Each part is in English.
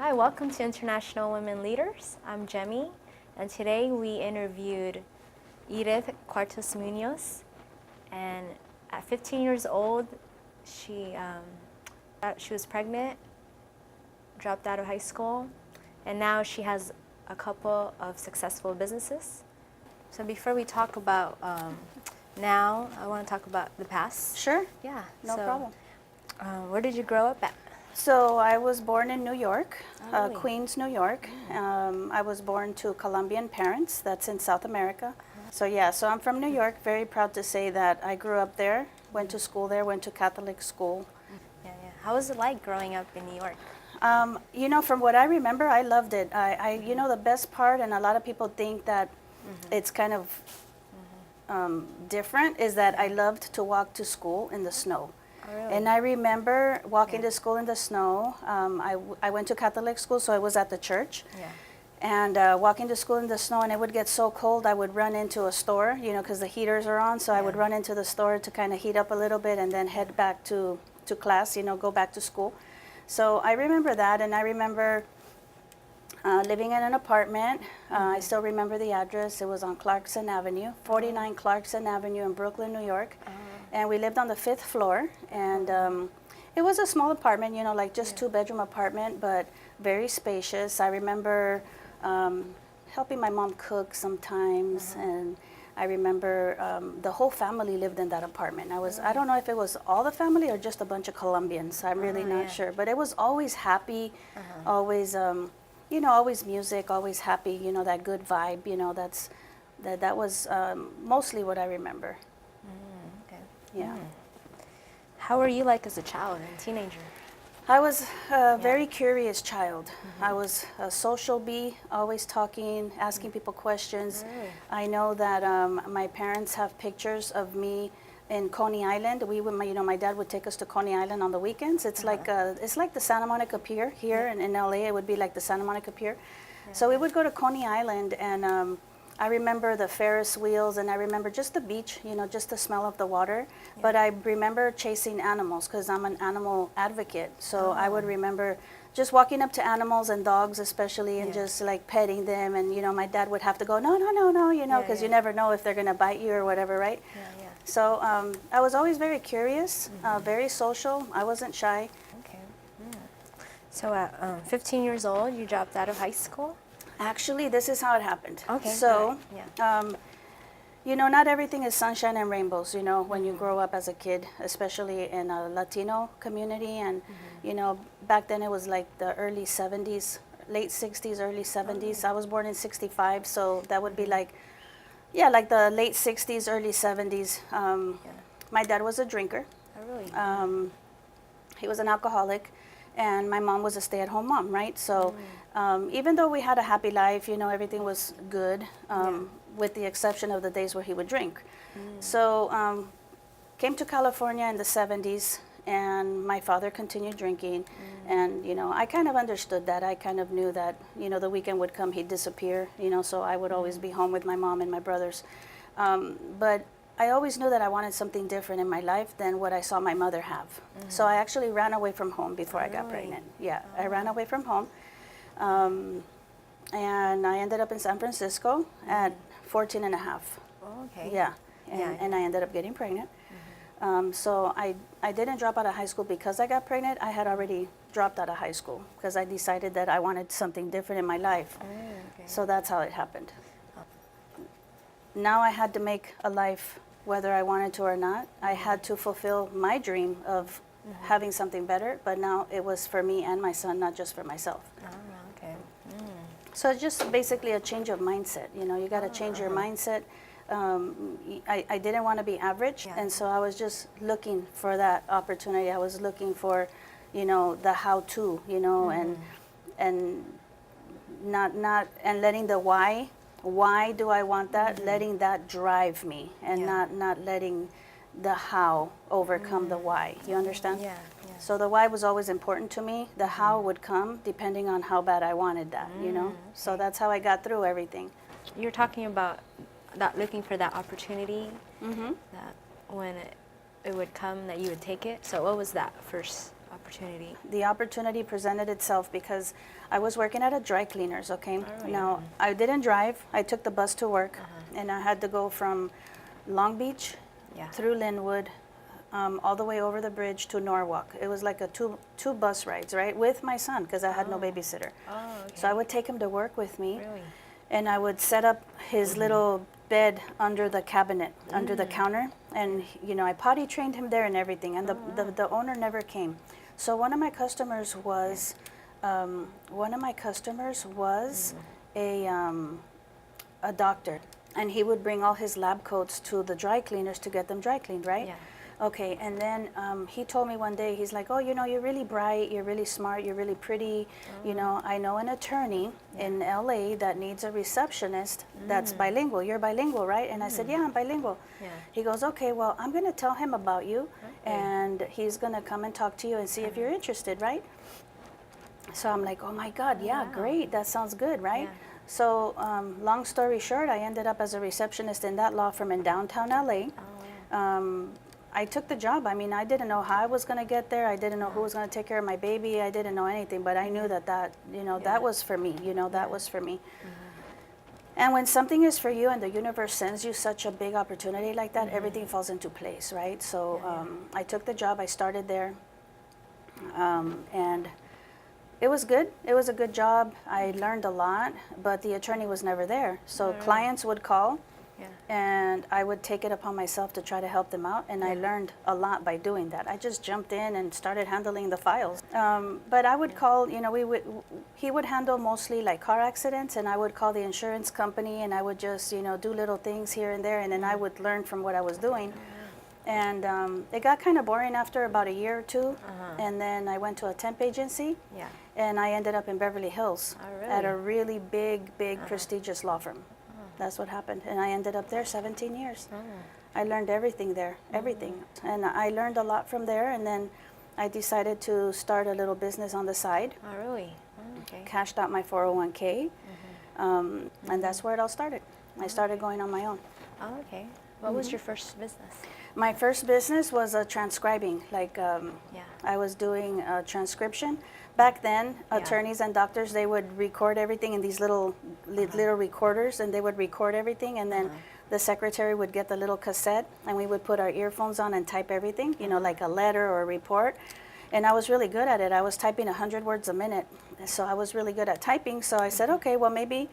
Hi, welcome to International Women Leaders. I'm Jemmy, and today we interviewed Edith Cuartos Munoz. And at 15 years old, she was pregnant, dropped out of high school, and now she has a couple of successful businesses. So before we talk about now, I want to talk about the past. Sure. Yeah. No problem. Where did you grow up at? So I was born in New York, Oh, really? Queens, New York. I was born to Colombian parents. That's in South America. So yeah, so I'm from New York. Very proud to say that I grew up there, went to school there, went to Catholic school. Yeah. How was it like growing up in New York? From what I remember, I loved it. The best part, and a lot of people think that it's kind of different, is that I loved to walk to school in the snow. Oh, really? And I remember walking to school in the snow. I went to Catholic school, so I was at the church. Yeah. And walking to school in the snow, and it would get so cold, I would run into a store, because the heaters are on. So I would run into the store to kind of heat up a little bit and then head back to class, go back to school. So I remember that, and I remember living in an apartment. I still remember the address. It was on Clarkson Avenue, 49 Clarkson Avenue in Brooklyn, New York. And we lived on the 5th floor. And it was a small apartment, like just 2-bedroom apartment, but very spacious. I remember helping my mom cook sometimes. And I remember the whole family lived in that apartment. I don't know if it was all the family or just a bunch of Colombians. I'm really not sure. But it was always happy, always, always music, always happy, that good vibe, that was mostly what I remember. Okay. Yeah. How were you like as a child and teenager? I was a very curious child. I was a social bee, always talking, asking people questions. Really? I know that my parents have pictures of me in Coney Island. We would, my dad would take us to Coney Island on the weekends. It's like the Santa Monica Pier here in LA. It would be like the Santa Monica Pier. So we would go to Coney Island, and I remember the Ferris wheels, and I remember just the beach, just the smell of the water. Yeah. But I remember chasing animals because I'm an animal advocate. So I would remember just walking up to animals and dogs especially, and just like petting them. And, my dad would have to go, no, because you never know if they're going to bite you or whatever, right? Yeah. So I was always very curious, very social. I wasn't shy. Okay. So at 15 years old, you dropped out of high school? Actually, this is how it happened. Okay. So, Yeah. not everything is sunshine and rainbows, when you grow up as a kid, especially in a Latino community. And, back then it was like the early 70s, late 60s, early 70s. I was born in 65, so that would be like the late 60s, early 70s. My dad was a drinker. Oh, really? He was an alcoholic, and my mom was a stay-at-home mom, right? So even though we had a happy life, everything was good, with the exception of the days where he would drink. So came to California in the 70s, and my father continued drinking. And, I kind of understood that. I kind of knew that, the weekend would come, he'd disappear, so I would always be home with my mom and my brothers. But I always knew that I wanted something different in my life than what I saw my mother have. So I actually ran away from home before I got pregnant. Yeah, I ran away from home. And I ended up in San Francisco at 14 and a half. Oh, okay. Yeah, and I ended up getting pregnant. So I didn't drop out of high school because I got pregnant. I had already dropped out of high school because I decided that I wanted something different in my life. Okay. So that's how it happened. Now I had to make a life whether I wanted to or not. I had to fulfill my dream of having something better, but now it was for me and my son, not just for myself. Oh, okay. So it's just basically a change of mindset. You got to change your mindset. I didn't want to be average, and so I was just looking for that opportunity. I was looking for, the how-to, and not and letting the why. Why do I want that? Letting that drive me, and not letting the how overcome the why. You understand? Yeah. So the why was always important to me. The how would come depending on how bad I wanted that, So that's how I got through everything. You're talking about that, looking for that opportunity, that when it would come, that you would take it. So what was that first opportunity? opportunity? The opportunity presented itself because I was working at a dry cleaners, okay? Oh, Now, I didn't drive. I took the bus to work, and I had to go from Long Beach Yeah. through Linwood, all the way over the bridge to Norwalk. It was like a two bus rides, right? With my son, because I had no babysitter. Oh, okay. So I would take him to work with me, Really? and I would set up his little bed under the cabinet, under the counter, and you know I potty trained him there and everything. And the owner never came. So one of my customers was, a doctor, and he would bring all his lab coats to the dry cleaners to get them dry cleaned, right? Yeah. Okay, and then he told me one day, he's like, oh, you know, you're really bright, you're really smart, you're really pretty. You know, I know an attorney in LA that needs a receptionist that's bilingual. You're bilingual, right? And I said, yeah, I'm bilingual. Yeah. He goes, okay, well, I'm going to tell him about you, and he's going to come and talk to you and see if you're interested, right? So I'm like, oh my God, yeah, wow. great, that sounds good, right? Yeah. So long story short, I ended up as a receptionist in that law firm in downtown LA. Oh, wow. I took the job. I mean, I didn't know how I was going to get there. I didn't know who was going to take care of my baby. I didn't know anything, but I knew that you know, that was for me. You know, that was for me. And when something is for you and the universe sends you such a big opportunity like that, everything falls into place, right? So I took the job. I started there, and it was good. It was a good job. I learned a lot, but the attorney was never there. So clients would call, Yeah. and I would take it upon myself to try to help them out, and I learned a lot by doing that. I just jumped in and started handling the files. But I would call, you know, he would handle mostly like car accidents, and I would call the insurance company, and I would just, you know, do little things here and there, and then I would learn from what I was doing. And it got kind of boring after about a year or two, and then I went to a temp agency, Yeah. and I ended up in Beverly Hills Oh, at a really? really big, prestigious law firm. That's what happened. And I ended up there 17 years. I learned everything there, everything. And I learned a lot from there, and then I decided to start a little business on the side, Oh, really? Oh, okay. cashed out my 401k, and that's where it all started. I started going on my own. Oh, okay. What was your first business? My first business was transcribing, like Yeah. I was doing transcription. Back then, attorneys and doctors, they would record everything in these little recorders, and they would record everything, and then the secretary would get the little cassette, and we would put our earphones on and type everything, you know, like a letter or a report. And I was really good at it. I was typing 100 words a minute, so I was really good at typing. So I said, okay, well, maybe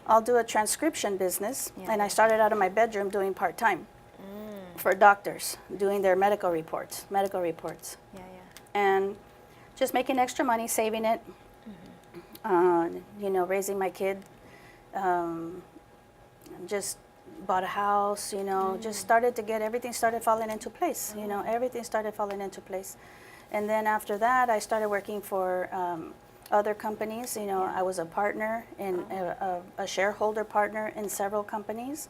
I'll do a transcription business. And I started out of my bedroom doing part-time for doctors, doing their medical reports. Yeah, yeah. And just making extra money, saving it, you know, raising my kid, just bought a house, you know, just started to get, everything started falling into place, you know, everything started falling into place. And then after that, I started working for other companies, you know, I was a partner, in a shareholder partner in several companies,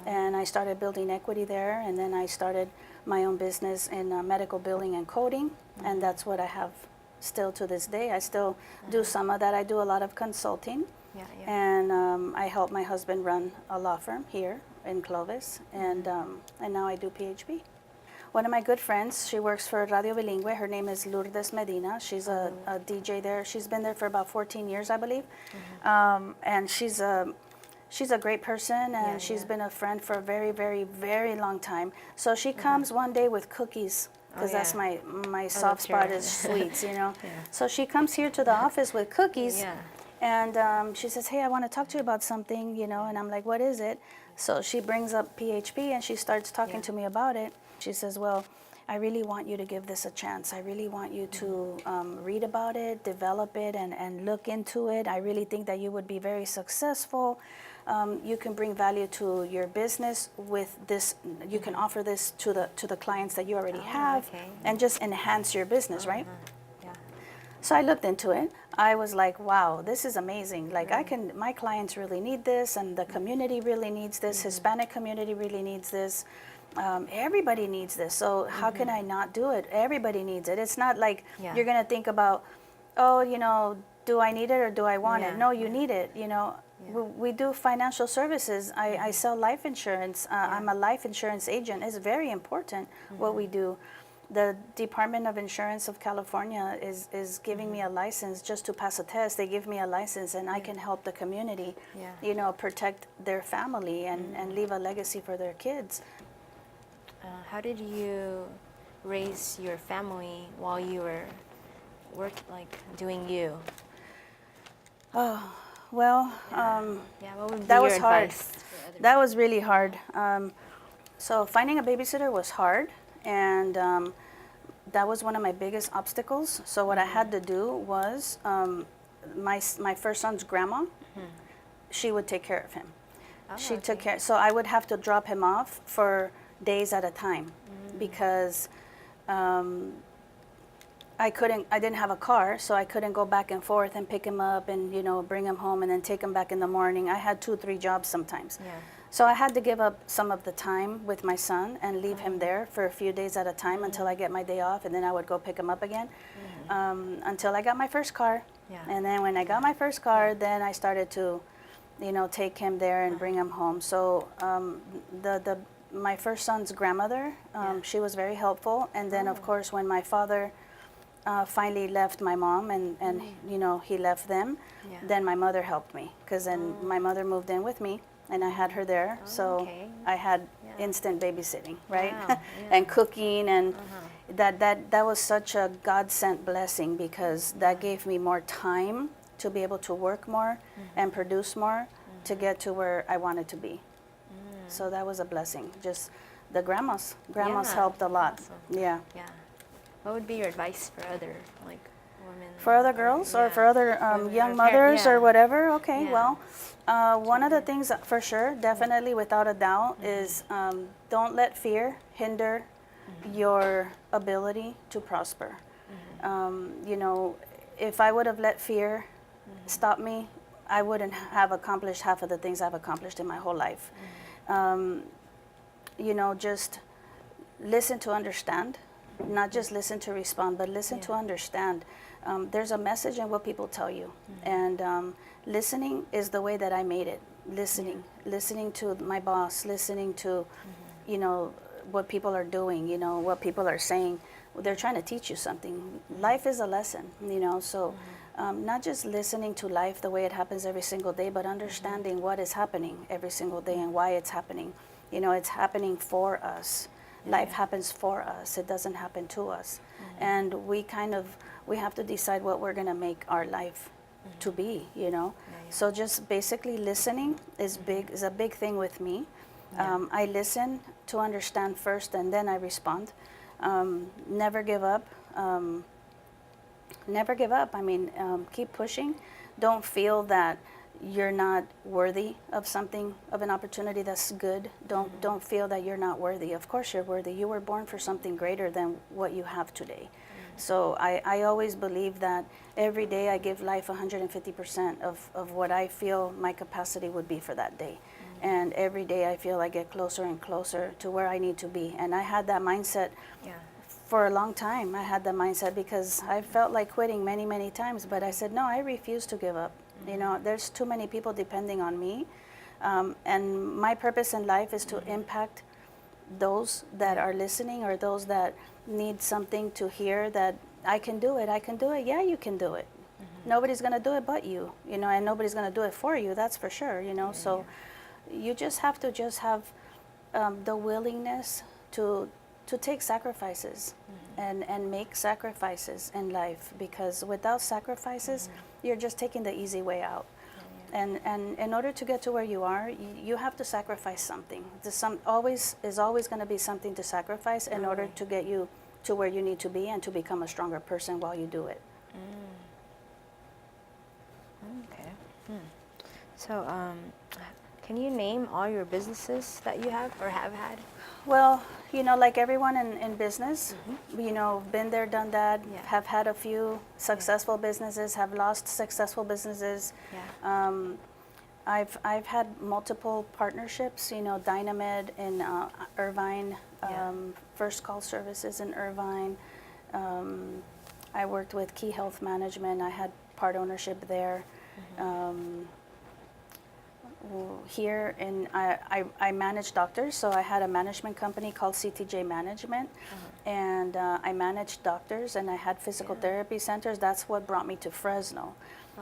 and I started building equity there, and then I started my own business in medical billing and coding, and that's what I have still to this day. I still do some of that. I do a lot of consulting, Yeah, yeah. and I help my husband run a law firm here in Clovis, and now I do PHP. One of my good friends, she works for Radio Bilingüe. Her name is Lourdes Medina. She's a DJ there. She's been there for about 14 years, I believe, and she's a great person, and she's been a friend for a very, very, very long time. So she comes one day with cookies, because that's my soft spot is sweets, you know. So she comes here to the office with cookies, Yeah. and she says, hey, I want to talk to you about something, you know, and I'm like, what is it? So she brings up PHP, and she starts talking to me about it. She says, well, I really want you to give this a chance. I really want you to read about it, develop it, and look into it. I really think that you would be very successful. You can bring value to your business with this. You can offer this to the clients that you already have, and just enhance your business, right? Yeah. So I looked into it. I was like, wow, this is amazing. Like my clients really need this, and the community really needs this. Hispanic community really needs this. Everybody needs this. So how can I not do it? Everybody needs it. It's not like you're going to think about, oh, you know, do I need it or do I want it? No, you need it. You know, we do financial services. I sell life insurance. I'm a life insurance agent. It's very important what we do. the Department of Insurance of California is giving me a license just to pass a test. They give me a license, and I can help the community, Yeah. protect their family and leave a legacy for their kids. How did you raise your family while you were doing you? Well, Yeah, what would be that your was hard. advice for others? That was really hard. So finding a babysitter was hard, and that was one of my biggest obstacles. So what I had to do was, my first son's grandma, she would take care of him. Oh, She okay. took care. So I would have to drop him off for days at a time because I didn't have a car, so I couldn't go back and forth and pick him up and bring him home and then take him back in the morning. I had 2, 3 jobs sometimes. Yeah. So I had to give up some of the time with my son and leave him there for a few days at a time until I get my day off, and then I would go pick him up again until I got my first car. Yeah. And then when I got my first car, then I started to, take him there and bring him home. So my first son's grandmother, she was very helpful. And then of course when my father finally left my mom and he left them, Yeah. then my mother helped me, because then my mother moved in with me and I had her there. So okay. I had Yeah. instant babysitting, right? Wow, yeah. And cooking, and that was such a God-sent blessing, because that gave me more time to be able to work more and produce more to get to where I wanted to be. So that was a blessing. Just the grandmas Yeah, helped a lot. awesome. Yeah. Yeah. What would be your advice for other women? For other girls or yeah, for other women young or mothers yeah. or whatever? Okay, Yeah. well, one of the things that for sure, definitely without a doubt, is don't let fear hinder your ability to prosper. If I would have let fear stop me, I wouldn't have accomplished half of the things I've accomplished in my whole life. Just listen to understand, not just listen to respond, but listen to understand. There's a message in what people tell you, and listening is the way that I made it. Listening to my boss, listening to, what people are doing, what people are saying. They're trying to teach you something. Life is a lesson, so not just listening to life the way it happens every single day, but understanding what is happening every single day and why it's happening. It's happening for us. Life happens for us. It doesn't happen to us. And we have to decide what we're going to make our life to be, So just basically listening is a big thing with me. I listen to understand first, and then I respond. Never give up. Never give up. I mean, keep pushing. Don't feel that you're not worthy of something, of an opportunity that's good. Don't feel that you're not worthy. Of course you're worthy. You were born for something greater than what you have today. So I always believe that every day I give life 150% of what I feel my capacity would be for that day. And every day I feel I get closer and closer to where I need to be. And I had that mindset for a long time. I had that mindset because I felt like quitting many, many times. But I said, no, I refuse to give up. There's too many people depending on me. And my purpose in life is to impact those that are listening, or those that need something to hear that I can do it. I can do it. Yeah, you can do it. Nobody's going to do it but you, and nobody's going to do it for you. That's for sure, So you just have to have the willingness to take sacrifices and make sacrifices in life, because without sacrifices, you're just taking the easy way out. And in order to get to where you are, you have to sacrifice something. There's always going to be something to sacrifice in order to get you to where you need to be and to become a stronger person while you do it. Okay. So, can you name all your businesses that you have or have had? Well, like everyone in business, been there, done that, have had a few successful businesses, have lost successful businesses. I've had multiple partnerships, Dynamed in Irvine, First Call Services in Irvine. I worked with Key Health Management. I had part ownership there. here, and I manage doctors. So I had a management company called CTJ Management, and I managed doctors, and I had physical therapy centers. That's what brought me to Fresno.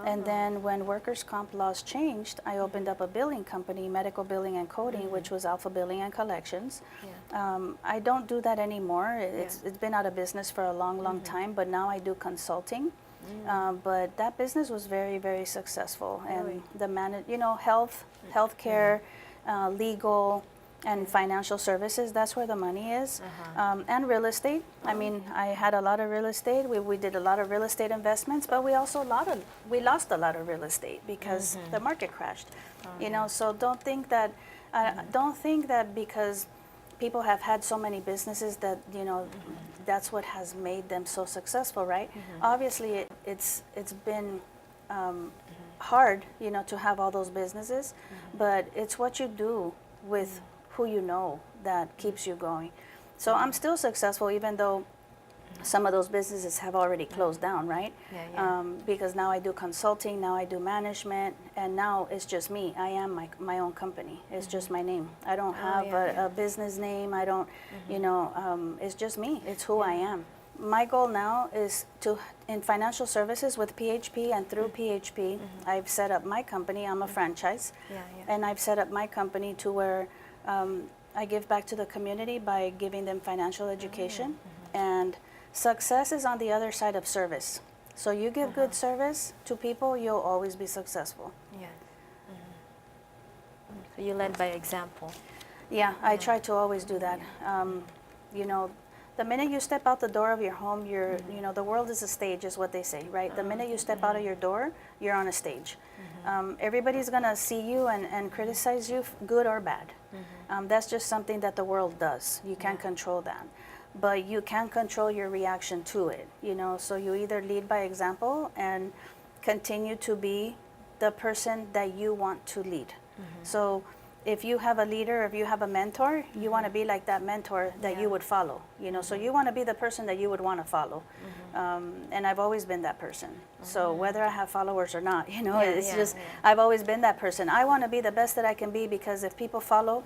And then when workers' comp laws changed, I opened up a billing company, Medical Billing and Coding, which was Alpha Billing and Collections. I don't do that anymore. It's been out of business for a long time, but now I do consulting. But that business was very, very successful. And the healthcare, legal, and financial services, that's where the money is. And real estate. I mean, I had a lot of real estate. We did a lot of real estate investments, but we also lost a lot of real estate because the market crashed. So don't think that because people have had so many businesses that that's what has made them so successful, right? Obviously, it's been hard, to have all those businesses, but it's what you do with who you know that keeps you going. So I'm still successful, even though some of those businesses have already closed down, right? Because now I do consulting, now I do management, and now it's just me. I am my own company. It's just my name. I don't have a business name. I don't, it's just me. It's who I am. My goal now is in financial services with PHP, and through PHP, I've set up my company. I'm a franchise, and I've set up my company to where I give back to the community by giving them financial education. And success is on the other side of service. So you give good service to people, you'll always be successful. So you led by example. Yeah, I try to always do that. The minute you step out the door of your home, the world is a stage, is what they say, right? The minute you step out of your door, you're on a stage. Everybody's gonna see you and criticize you, good or bad. That's just something that the world does. You can't control that. But you can control your reaction to it, so you either lead by example and continue to be the person that you want to lead. So if you have a leader, if you have a mentor, you want to be like that mentor that you would follow, so you want to be the person that you would want to follow. And I've always been that person. So whether I have followers or not, I've always been that person. I want to be the best that I can be, because if people follow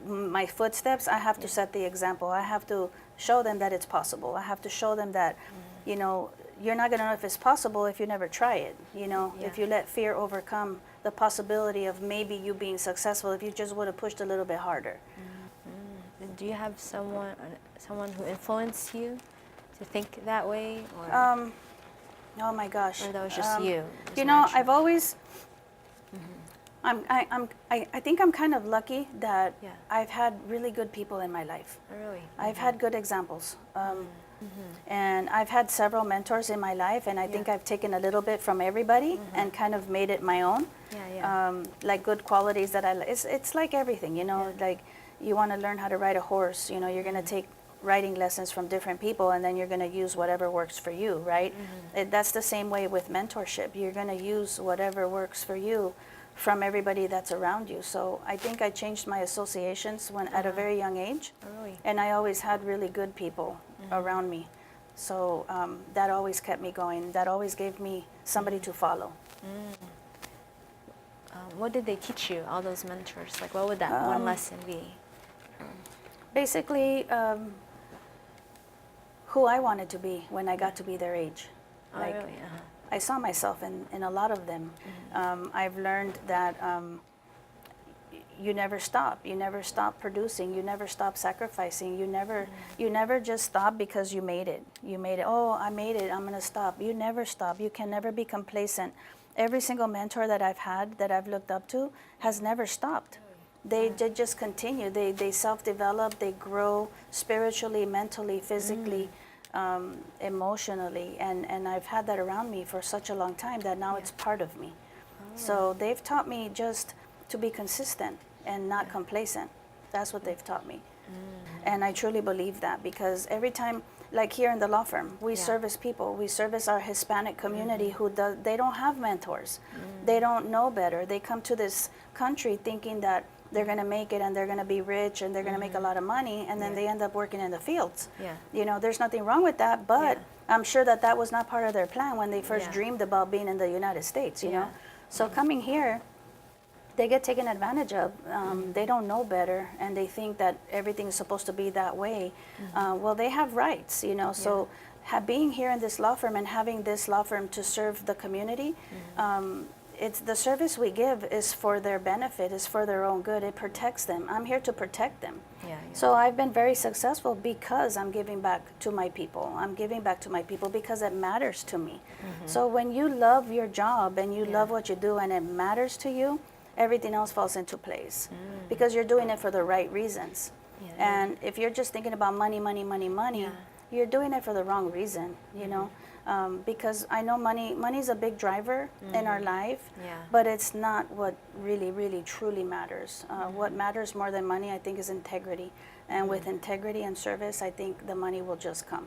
my footsteps, I have to set the example. I have to show them that it's possible. I have to show them that, you're not going to know if it's possible if you never try it. If you let fear overcome the possibility of maybe you being successful, if you just would have pushed a little bit harder. Do you have someone who influenced you to think that way? Or, oh my gosh. Or that was just you? I've always, I think I'm kind of lucky that I've had really good people in my life. Really? I've had good examples. And I've had several mentors in my life, and I think I've taken a little bit from everybody and kind of made it my own. Like good qualities that I like. It's like everything, like you want to learn how to ride a horse, you're going to take riding lessons from different people, and then you're going to use whatever works for you, right? That's the same way with mentorship. You're going to use whatever works for you from everybody that's around you. So I think I changed my associations at a very young age. Really? And I always had really good people around me. So that always kept me going. That always gave me somebody to follow. What did they teach you, all those mentors? Like, what would that one lesson be? Basically, who I wanted to be when I got to be their age. Really? I saw myself in a lot of them. I've learned that you never stop. You never stop producing. You never stop sacrificing. You never just stop because you made it. You made it. Oh, I made it. I'm gonna stop. You never stop. You can never be complacent. Every single mentor that I've had, that I've looked up to, has never stopped. They just continue. They self-develop. They grow spiritually, mentally, physically. Emotionally, and I've had that around me for such a long time that now it's part of me. So they've taught me just to be consistent and not complacent. That's what they've taught me. And I truly believe that, because every time, like here in the law firm, we service people. We service our Hispanic community they don't have mentors. They don't know better. They come to this country thinking that they're going to make it and they're going to be rich and they're going to make a lot of money, and then they end up working in the fields. There's nothing wrong with that, but I'm sure that was not part of their plan when they first dreamed about being in the United States, So coming here, they get taken advantage of. They don't know better, and they think that everything is supposed to be that way. Well, they have rights, you know. So, being here in this law firm and having this law firm to serve the community, it's the service we give is for their benefit, is for their own good. It protects them. I'm here to protect them. So I've been very successful because I'm giving back to my people. I'm giving back to my people because it matters to me. So when you love your job and you love what you do and it matters to you, everything else falls into place because you're doing it for the right reasons. And if you're just thinking about money, money, money, money, you're doing it for the wrong reason, you know. Because I know money's a big driver in our life, but it's not what really truly matters. What matters more than money, I think, is integrity. And with integrity and service, I think the money will just come.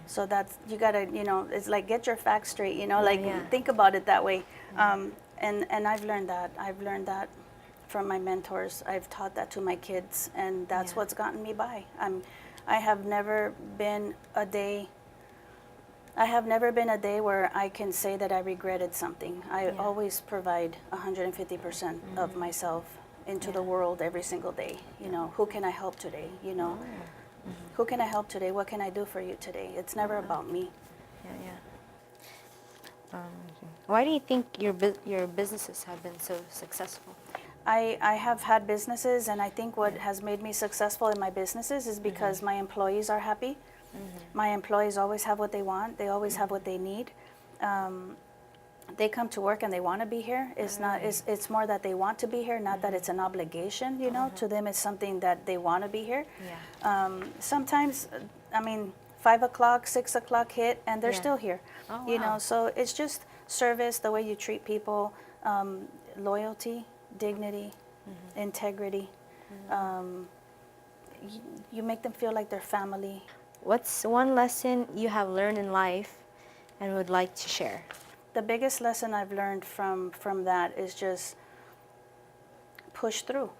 So that's, you gotta, you know, it's like get your facts straight, you know, like think about it that way. And I've learned that. I've learned that from my mentors. I've taught that to my kids, and that's what's gotten me by. I have never been a day where I can say that I regretted something. I always provide 150% of myself into the world every single day. You know, who can I help today? You know, who can I help today? What can I do for you today? It's never about me. Why do you think your businesses have been so successful? I have had businesses, and I think what has made me successful in my businesses is because my employees are happy. My employees always have what they want. They always have what they need. They come to work and they want to be here. It's more that they want to be here, not that it's an obligation, you know. To them, it's something that they want to be here. Sometimes, I mean, 5 o'clock, 6 o'clock hit, and they're still here. You know, so it's just service, the way you treat people, loyalty, dignity, integrity. You make them feel like they're family. What's one lesson you have learned in life and would like to share? The biggest lesson I've learned from that is just push through.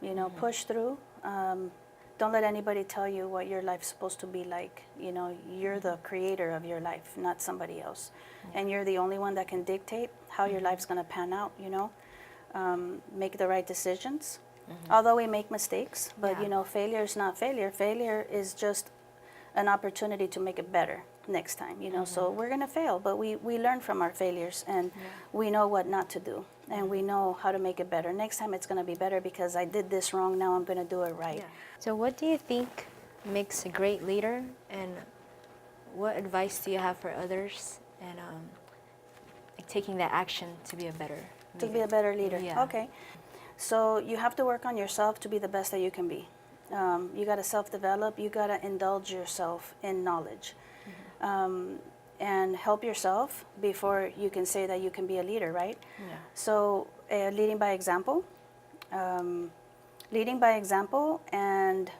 You know, push through. Don't let anybody tell you what your life's supposed to be like. You know, you're the creator of your life, not somebody else. And you're the only one that can dictate how your life's going to pan out, you know. Make the right decisions. Although we make mistakes, but you know, failure is not failure. Failure is just an opportunity to make it better next time, you know. So we're going to fail, but we learn from our failures, and we know what not to do, and we know how to make it better. Next time it's going to be better because I did this wrong, now I'm going to do it right. So what do you think makes a great leader, and what advice do you have for others, and like taking that action to be a better leader? To be a better leader. Okay. So you have to work on yourself to be the best that you can be. You got to self-develop. You got to indulge yourself in knowledge, and help yourself before you can say that you can be a leader, right? So leading by example, and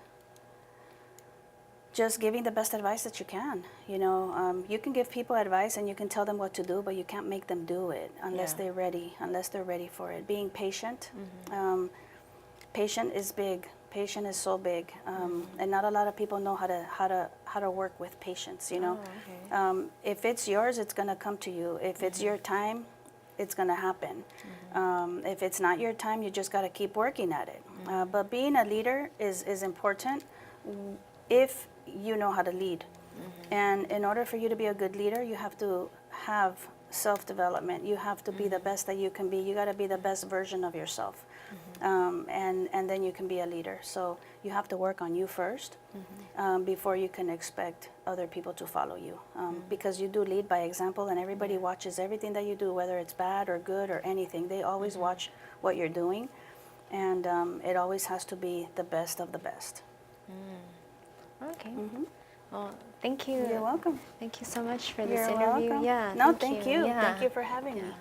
just giving the best advice that you can. You know, you can give people advice and you can tell them what to do, but you can't make them do it unless they're ready. Unless they're ready for it. Being patient. Patient is big. Patient is so big, and not a lot of people know how to work with patience. You know, if it's yours, it's gonna come to you. If it's your time, it's gonna happen. If it's not your time, you just gotta keep working at it. But being a leader is important if you know how to lead. And in order for you to be a good leader, you have to have self-development. You have to be the best that you can be. You got to be the best version of yourself. And then you can be a leader. So you have to work on you first before you can expect other people to follow you. Because you do lead by example, and everybody watches everything that you do, whether it's bad or good or anything. They always watch what you're doing, and it always has to be the best of the best. Okay. Well, thank you. You're welcome. Thank you so much for this You're interview. welcome. Yeah. No, thank you. Yeah. Thank you for having me.